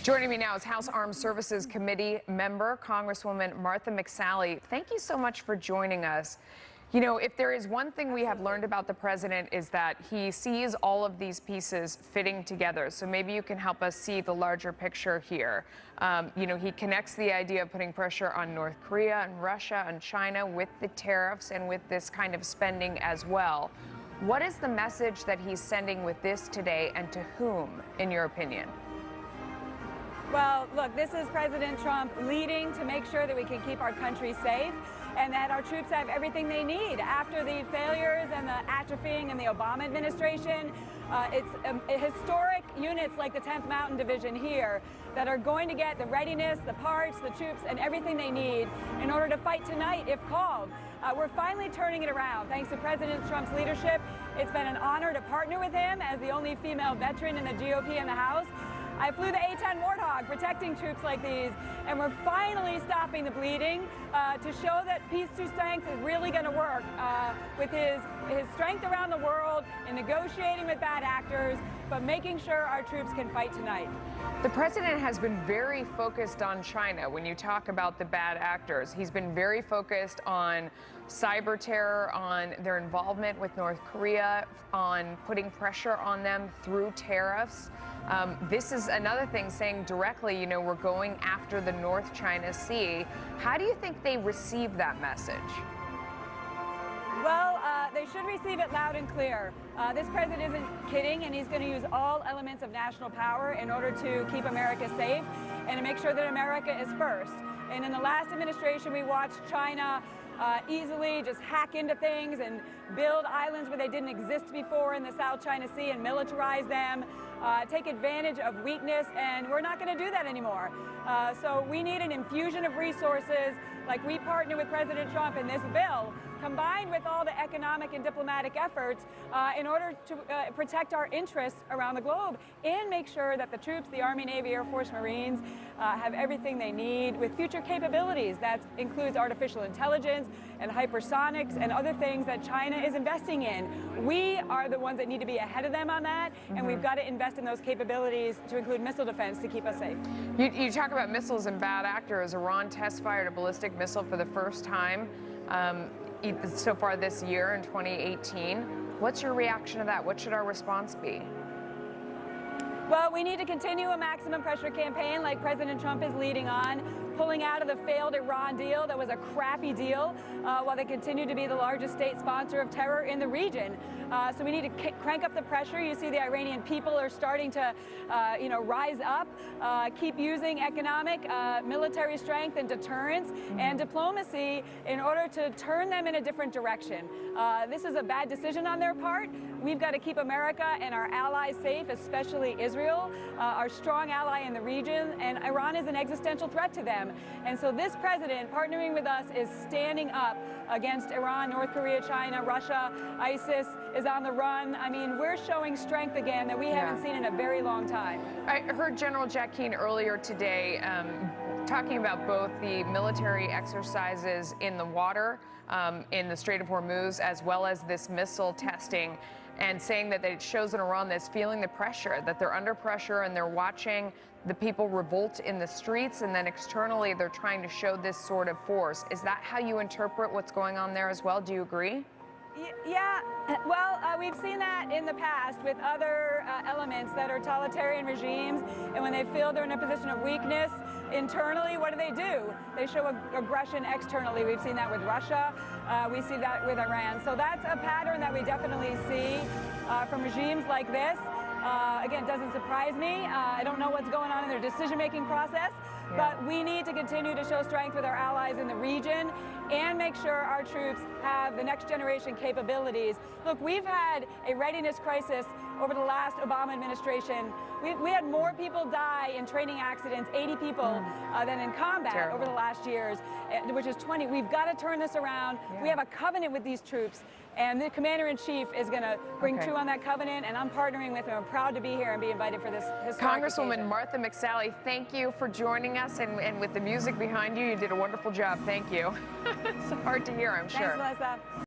Joining me now is House Armed Services Committee member, Congresswoman Martha McSally. Thank you so much for joining us. You know, if there is one thing we have learned about the president is that he sees all of these pieces fitting together. So maybe you can help us see the larger picture here. You know, he connects the idea of putting pressure on North Korea and Russia and China with the tariffs and with this kind of spending as well. What is the message that he's sending with this today, and to whom, in your opinion? Well, look, this is President Trump leading to make sure that we can keep our country safe and that our troops have everything they need. After the failures and the atrophying in the Obama administration, it's historic units like the 10th Mountain Division here that are going to get the readiness, the parts, the troops, and everything they need in order to fight tonight if called. We're finally turning it around. Thanks to President Trump's leadership, it's been an honor to partner with him as the only female veteran in the GOP in the House. I flew the A-10 Warthog protecting troops like these, and we're finally stopping the bleeding to show that peace through strength is really going to work with his strength around the world in negotiating with bad actors, but making sure our troops can fight tonight. The president has been very focused on China. When you talk about the bad actors, he's been very focused on cyber terror, on their involvement with North Korea, on putting pressure on them through tariffs. This is another thing, saying directly, you know, we're going after the North China Sea. How do you think they receive that message? Well, they should receive it loud and clear. This president isn't kidding, and he's going to use all elements of national power in order to keep America safe and to make sure that America is first. And in the last administration, we watched China easily just hack into things and build islands where they didn't exist before in the South China Sea and militarize them, take advantage of weakness, and we're not going to do that anymore. So we need an infusion of resources like we partner with President Trump in this bill, combined with all the economic and diplomatic efforts in order to protect our interests around the globe and make sure that the troops, the Army, Navy, Air Force, Marines, have everything they need with future capabilities. That includes artificial intelligence and hypersonics and other things that China is investing in. We are the ones that need to be ahead of them on that, and we've got to invest in those capabilities to include missile defense to keep us safe. You talk about missiles and bad actors. Iran test-fired a ballistic missile for the first time so far this year in 2018. What's your reaction to that? What should our response be? Well, we need to continue a maximum pressure campaign like President Trump is leading on, pulling out of the failed Iran deal that was a crappy deal while they continue to be the largest state sponsor of terror in the region. So we need to crank up the pressure. You see the Iranian people are starting to rise up, keep using economic, military strength and deterrence and diplomacy in order to turn them in a different direction. This is a bad decision on their part. We've got to keep America and our allies safe, especially Israel, our strong ally in the region, and Iran is an existential threat to them. And so this president, partnering with us, is standing up against Iran, North Korea, China, Russia. ISIS is on the run. I mean, we're showing strength again that we haven't seen in a very long time. I heard General Jack Keane earlier today talking about both the military exercises in the water, in the Strait of Hormuz, as well as this missile testing, and saying that it shows an Iran that's feeling the pressure, that they're under pressure and they're watching the people revolt in the streets, and then externally they're trying to show this sort of force. Is that how you interpret what's going on there as well? Do you agree? Yeah, well, we've seen that in the past with other elements that are totalitarian regimes, and when they feel they're in a position of weakness internally, what do? They show aggression externally. We've seen that with Russia. We see that with Iran. So that's a pattern that we definitely see from regimes like this. Again, it doesn't surprise me. I don't know what's going on in their decision-making process, but we need to continue to show strength with our allies in the region and make sure our troops have the next generation capabilities. Look, we've had a readiness crisis over the last Obama administration. We had more people die in training accidents, 80 people, than in combat over the last years, which is 20. We've got to turn this around. We have a covenant with these troops, and the commander-in-chief is going to bring true on that covenant, and I'm partnering with him. I'm proud to be here and be invited for this historic Congresswoman occasion. Martha McSally, thank you for joining us, and with the music behind you, you did a wonderful job. Thank you. It's hard to hear, I'm sure. Thanks, Melissa.